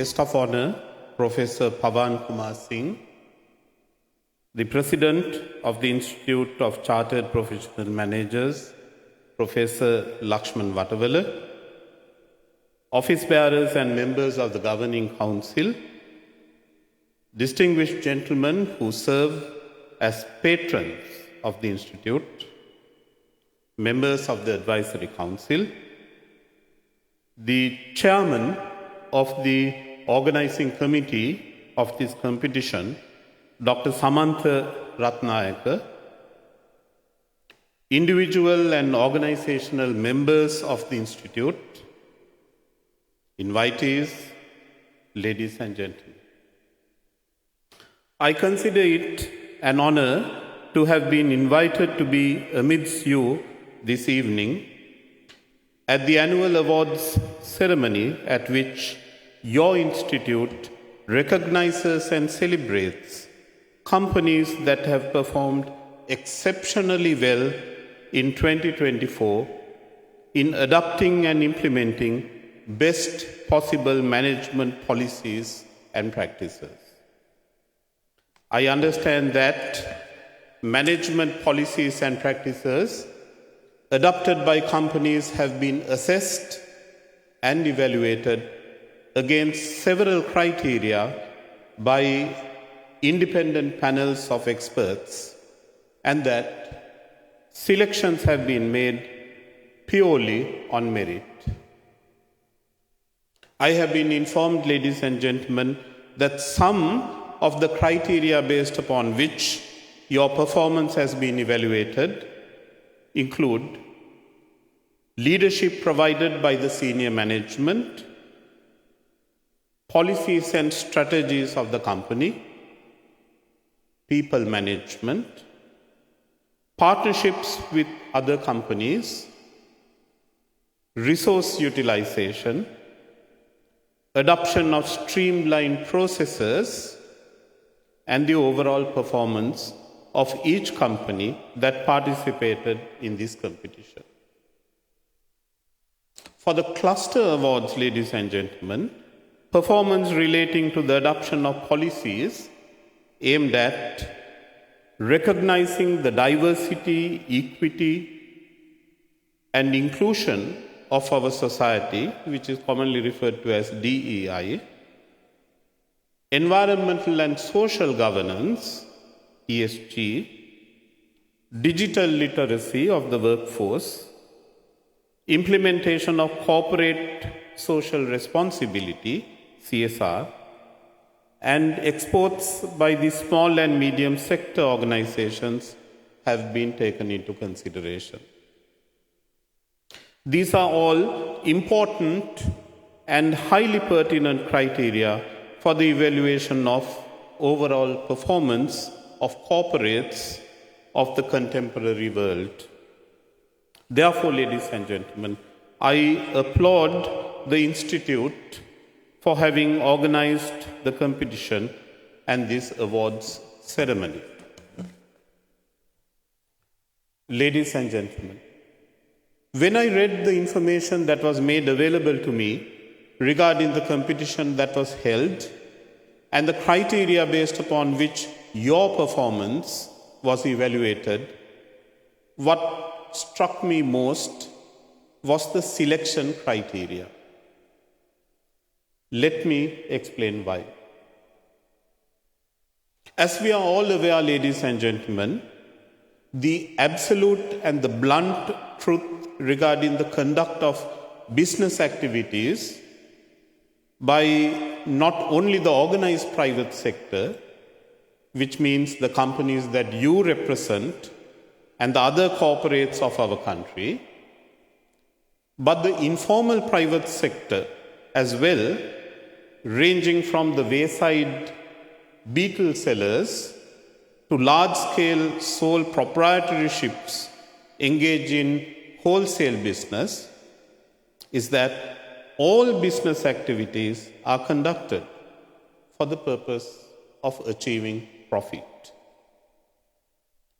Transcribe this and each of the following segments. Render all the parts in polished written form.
Guest of honor, Professor Pawan Kumar Singh, the President of the Institute of Chartered Professional Managers, Professor Lakshman Vatawala, office bearers and members of the Governing Council, distinguished gentlemen who serve as patrons of the Institute, members of the Advisory Council, the chairman of the organizing committee of this competition, Dr. Samantha Ratnayaka, individual and organizational members of the Institute, invitees, ladies and gentlemen. I consider it an honor to have been invited to be amidst you this evening at the annual awards ceremony at which your institute recognizes and celebrates companies that have performed exceptionally well in 2024 in adopting and implementing best possible management policies and practices. I understand that management policies and practices adopted by companies have been assessed and evaluated against several criteria by independent panels of experts, and that selections have been made purely on merit. I have been informed, ladies and gentlemen, that some of the criteria based upon which your performance has been evaluated include leadership provided by the senior management, policies and strategies of the company, people management, partnerships with other companies, resource utilization, adoption of streamlined processes, and the overall performance of each company that participated in this competition. For the cluster awards, ladies and gentlemen, performance relating to the adoption of policies aimed at recognizing the diversity, equity, and inclusion of our society, which is commonly referred to as DEI, environmental and social governance, ESG, digital literacy of the workforce, implementation of corporate social responsibility, CSR, and exports by the small and medium sector organizations have been taken into consideration. These are all important and highly pertinent criteria for the evaluation of overall performance of corporates of the contemporary world. Therefore, ladies and gentlemen, I applaud the Institute for having organized the competition and this awards ceremony. Ladies and gentlemen, when I read the information that was made available to me regarding the competition that was held and the criteria based upon which your performance was evaluated, what struck me most was the selection criteria. Let me explain why. As we are all aware, ladies and gentlemen, the absolute and the blunt truth regarding the conduct of business activities by not only the organized private sector, which means the companies that you represent and the other corporates of our country, but the informal private sector as well, ranging from the wayside beetle sellers to large-scale sole proprietorships engaged in wholesale business, is that all business activities are conducted for the purpose of achieving profit.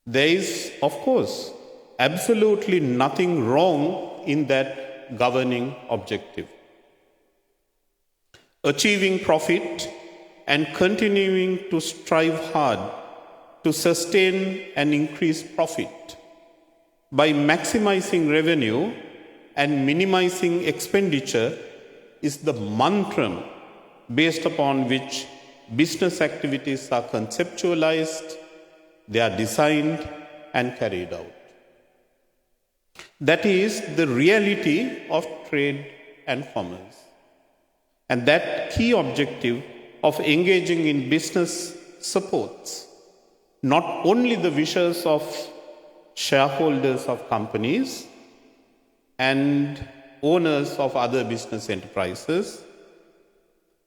There is, of course, absolutely nothing wrong in that governing objective. achieving profit and continuing to strive hard to sustain and increase profit by maximizing revenue and minimizing expenditure is the mantra based upon which business activities are conceptualized, they are designed and carried out. That is the reality of trade and commerce. And that key objective of engaging in business supports not only the wishes of shareholders of companies and owners of other business enterprises,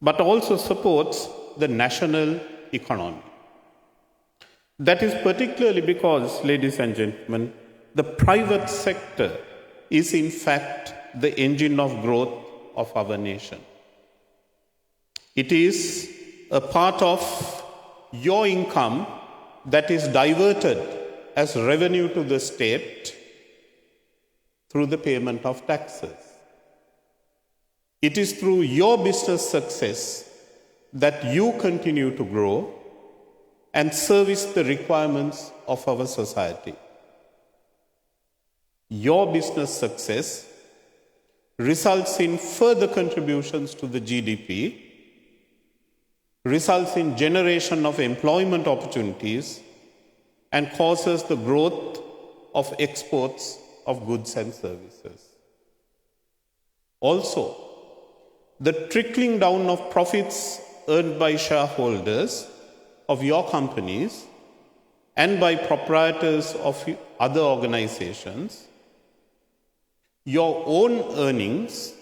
but also supports the national economy. That is particularly because, ladies and gentlemen, the private sector is in fact the engine of growth of our nation. It is a part of your income that is diverted as revenue to the state through the payment of taxes. It is through your business success that you continue to grow and service the requirements of our society. Your business success results in further contributions to the GDP, results in generation of employment opportunities, and causes the growth of exports of goods and services. Also, the trickling down of profits earned by shareholders of your companies and by proprietors of other organizations, your own earnings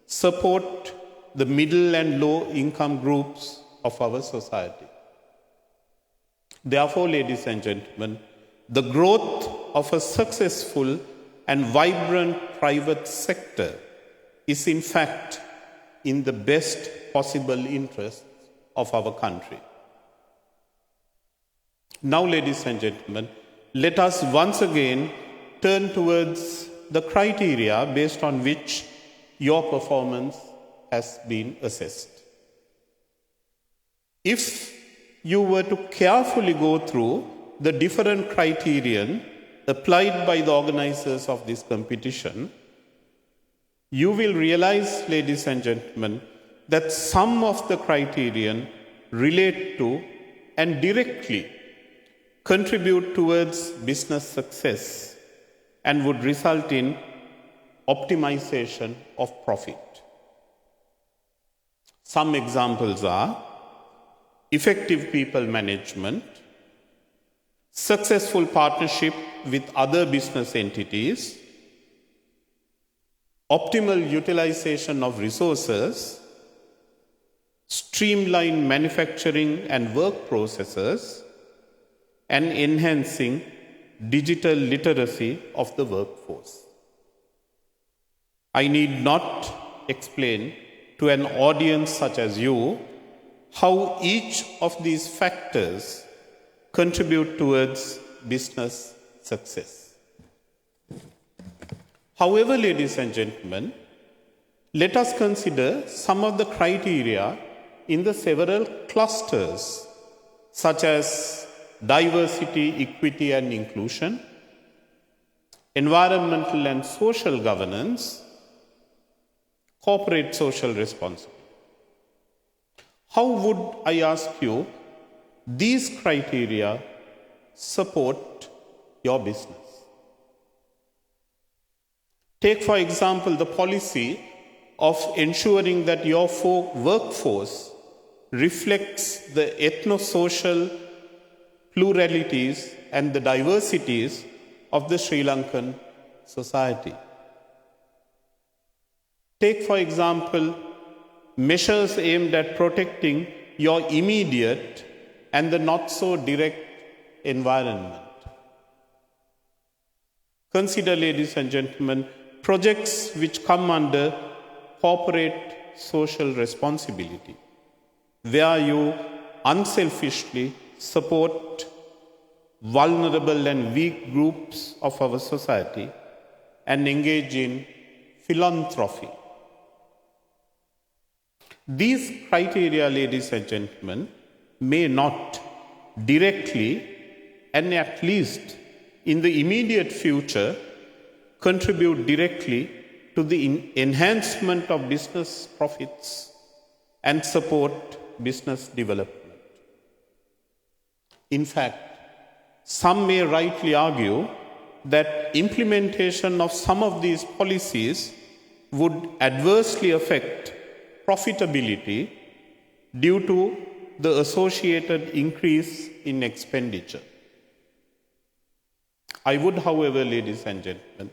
support the middle and low income groups of our society. Therefore, ladies and gentlemen, the growth of a successful and vibrant private sector is in fact in the best possible interests of our country. Now, ladies and gentlemen, let us once again turn towards the criteria based on which your performance has been assessed. If you were to carefully go through the different criterion applied by the organizers of this competition, you will realize, ladies and gentlemen, that some of the criterion relate to and directly contribute towards business success and would result in optimization of profit. Some examples are effective people management, successful partnership with other business entities, optimal utilization of resources, streamlined manufacturing and work processes, and enhancing digital literacy of the workforce. I need not explain to an audience such as you how each of these factors contribute towards business success. However, ladies and gentlemen, let us consider some of the criteria in the several clusters, such as diversity, equity, and inclusion, environmental and social governance, corporate social responsibility. How would, I ask you, these criteria support your business? Take, for example, the policy of ensuring that your workforce reflects the ethno-social pluralities and the diversities of the Sri Lankan society. Take, for example, measures aimed at protecting your immediate and the not-so-direct environment. Consider, ladies and gentlemen, projects which come under corporate social responsibility, where you unselfishly support vulnerable and weak groups of our society and engage in philanthropy. These criteria, ladies and gentlemen, may not directly and at least in the immediate future contribute directly to the enhancement of business profits and support business development. In fact, some may rightly argue that implementation of some of these policies would adversely affect profitability due to the associated increase in expenditure. I would, however, ladies and gentlemen,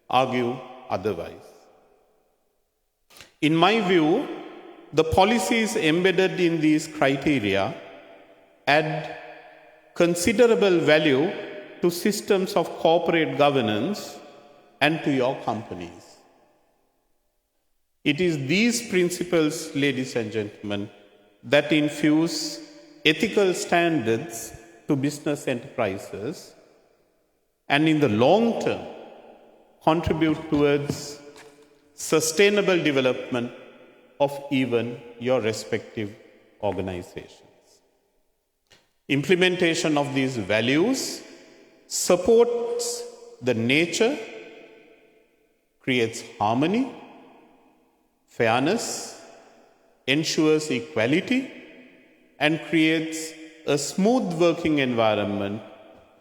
argue otherwise. In my view, the policies embedded in these criteria add considerable value to systems of corporate governance and to your companies. It is these principles, ladies and gentlemen, that infuse ethical standards to business enterprises and in the long term contribute towards sustainable development of even your respective organizations. Implementation of these values supports the nature, creates harmony, fairness, ensures equality, and creates a smooth working environment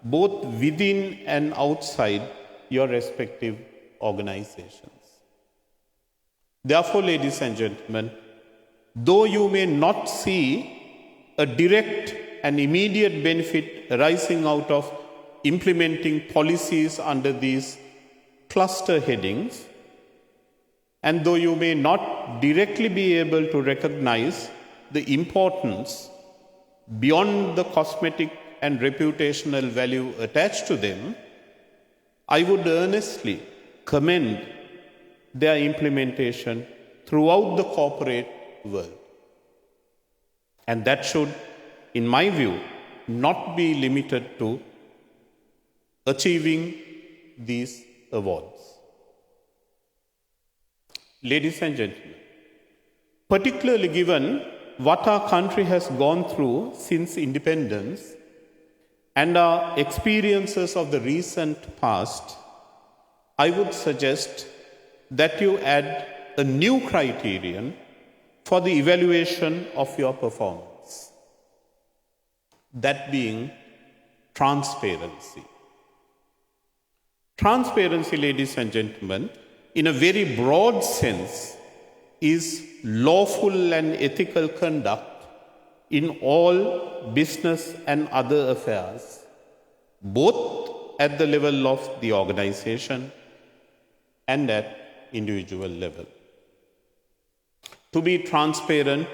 both within and outside your respective organizations. Therefore, ladies and gentlemen, though you may not see a direct and immediate benefit arising out of implementing policies under these cluster headings, and though you may not directly be able to recognize the importance beyond the cosmetic and reputational value attached to them, I would earnestly commend their implementation throughout the corporate world. And that should, in my view, not be limited to achieving these awards. Ladies and gentlemen, particularly given what our country has gone through since independence and our experiences of the recent past, I would suggest that you add a new criterion for the evaluation of your performance, that being transparency. Transparency, ladies and gentlemen, in a very broad sense, is lawful and ethical conduct in all business and other affairs, both at the level of the organization and at individual level. To be transparent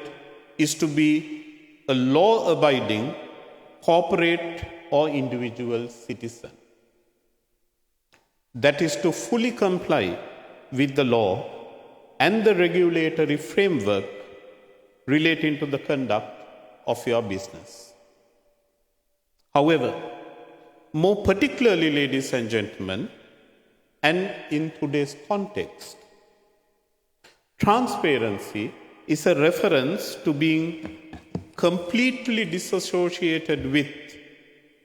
is to be a law-abiding corporate or individual citizen. That is to fully comply with the law and the regulatory framework relating to the conduct of your business. However, more particularly, ladies and gentlemen, and in today's context, transparency is a reference to being completely disassociated with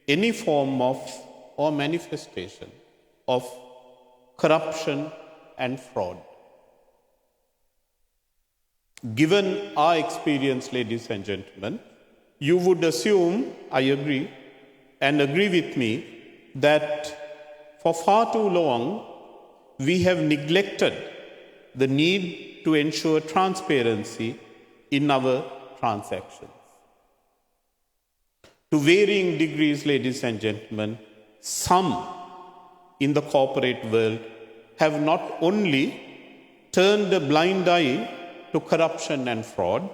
any form of or manifestation of corruption and fraud. Given our experience, ladies and gentlemen, you would assume, I agree, and agree with me, that for far too long we have neglected the need to ensure transparency in our transactions. To varying degrees, ladies and gentlemen, some in the corporate world have not only turned a blind eye to corruption and fraud,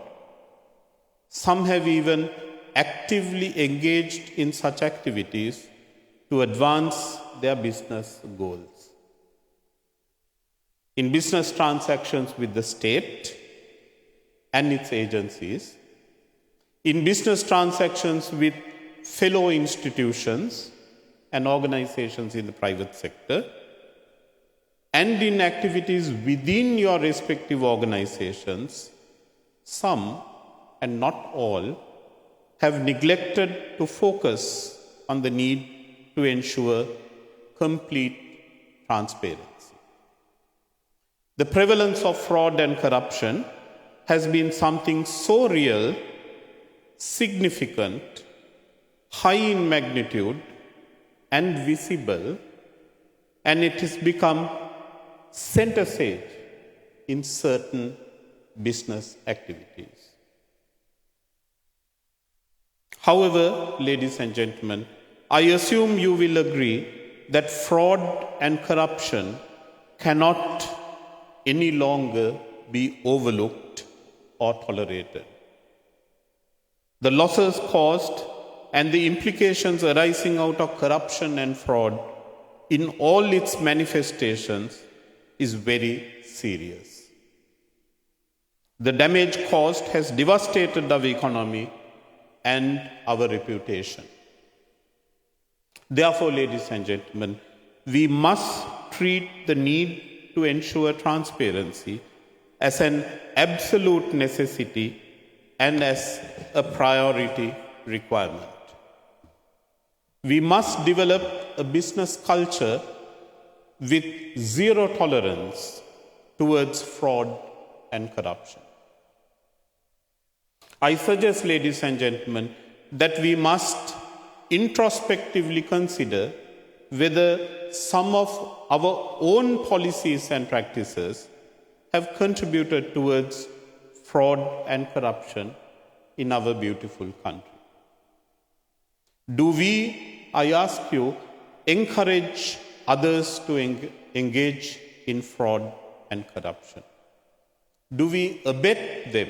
some have even actively engaged in such activities to advance their business goals. In business transactions with the state and its agencies, in business transactions with fellow institutions and organizations in the private sector, and in activities within your respective organizations, some, and not all, have neglected to focus on the need to ensure complete transparency. The prevalence of fraud and corruption has been something so real, significant, high in magnitude, and visible, and it has become center stage in certain business activities. However, ladies and gentlemen, I assume you will agree that fraud and corruption cannot any longer be overlooked or tolerated. The losses caused and the implications arising out of corruption and fraud in all its manifestations is very serious. The damage caused has devastated our economy and our reputation. Therefore, ladies and gentlemen, we must treat the need to ensure transparency as an absolute necessity and as a priority requirement. We must develop a business culture with zero tolerance towards fraud and corruption. I suggest, ladies and gentlemen, that we must introspectively consider whether some of our own policies and practices have contributed towards fraud and corruption in our beautiful country. Do we, I ask you, encourage others to engage in fraud and corruption? Do we abet them?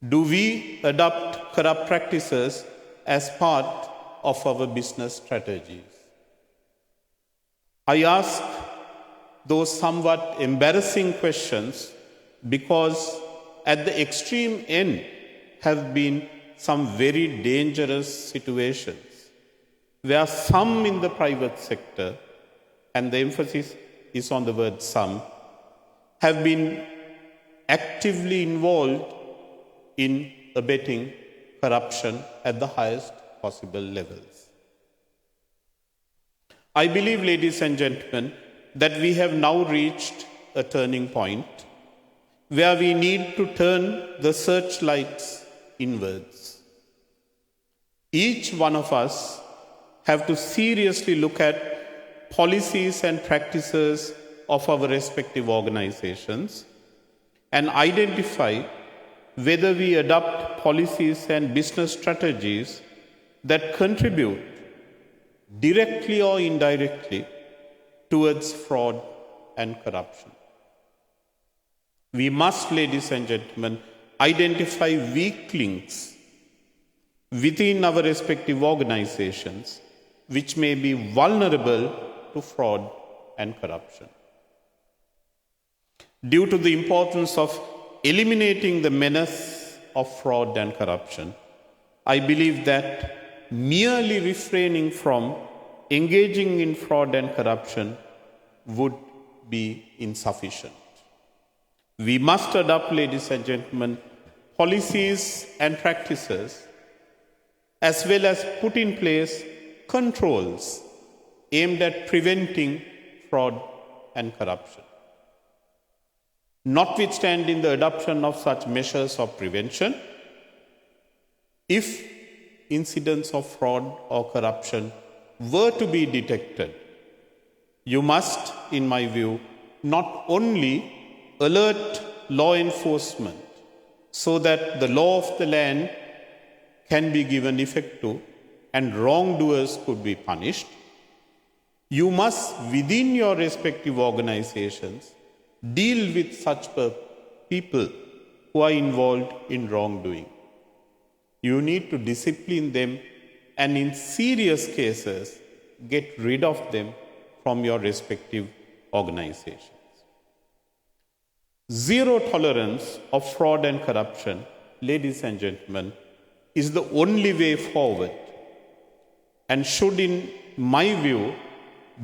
Do we adopt corrupt practices as part of our business strategies? I ask those somewhat embarrassing questions because at the extreme end have been some very dangerous situations where some in the private sector, and the emphasis is on the word some, have been actively involved in abetting corruption at the highest possible levels. I believe, ladies and gentlemen, that we have now reached a turning point where we need to turn the searchlights inwards. Each one of us have to seriously look at policies and practices of our respective organizations and identify whether we adopt policies and business strategies that contribute directly or indirectly towards fraud and corruption. We must, ladies and gentlemen, identify weak links within our respective organizations which may be vulnerable to fraud and corruption. Due to the importance of eliminating the menace of fraud and corruption, I believe that merely refraining from engaging in fraud and corruption would be insufficient. We must adopt, ladies and gentlemen, policies and practices as well as put in place controls aimed at preventing fraud and corruption. Notwithstanding the adoption of such measures of prevention, if incidents of fraud or corruption were to be detected, you must, in my view, not only alert law enforcement so that the law of the land can be given effect to and wrongdoers could be punished, you must, within your respective organizations, deal with such people who are involved in wrongdoing. You need to discipline them and in serious cases, get rid of them from your respective organizations. Zero tolerance of fraud and corruption, ladies and gentlemen, is the only way forward and should, in my view,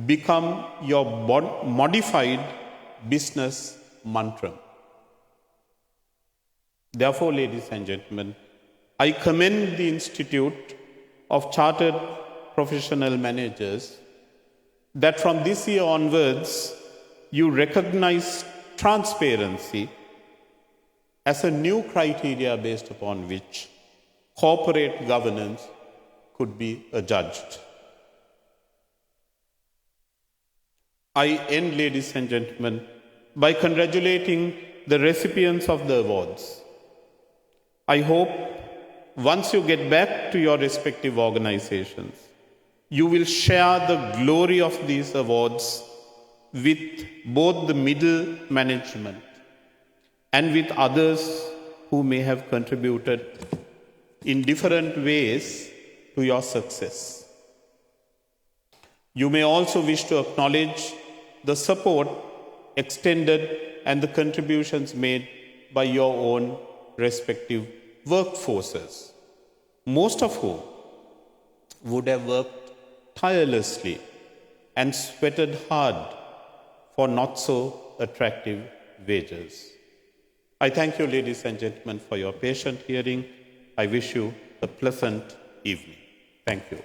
become your modified business mantra. Therefore, ladies and gentlemen, I commend the Institute of Chartered Professional Managers that from this year onwards, you recognize transparency as a new criteria based upon which corporate governance could be adjudged. I end, ladies and gentlemen, by congratulating the recipients of the awards. I hope once you get back to your respective organizations, you will share the glory of these awards with both the middle management and with others who may have contributed in different ways to your success. You may also wish to acknowledge the support extended and the contributions made by your own respective workforces, most of whom would have worked tirelessly and sweated hard for not so attractive wages. I thank you, ladies and gentlemen, for your patient hearing. I wish you a pleasant evening. Thank you.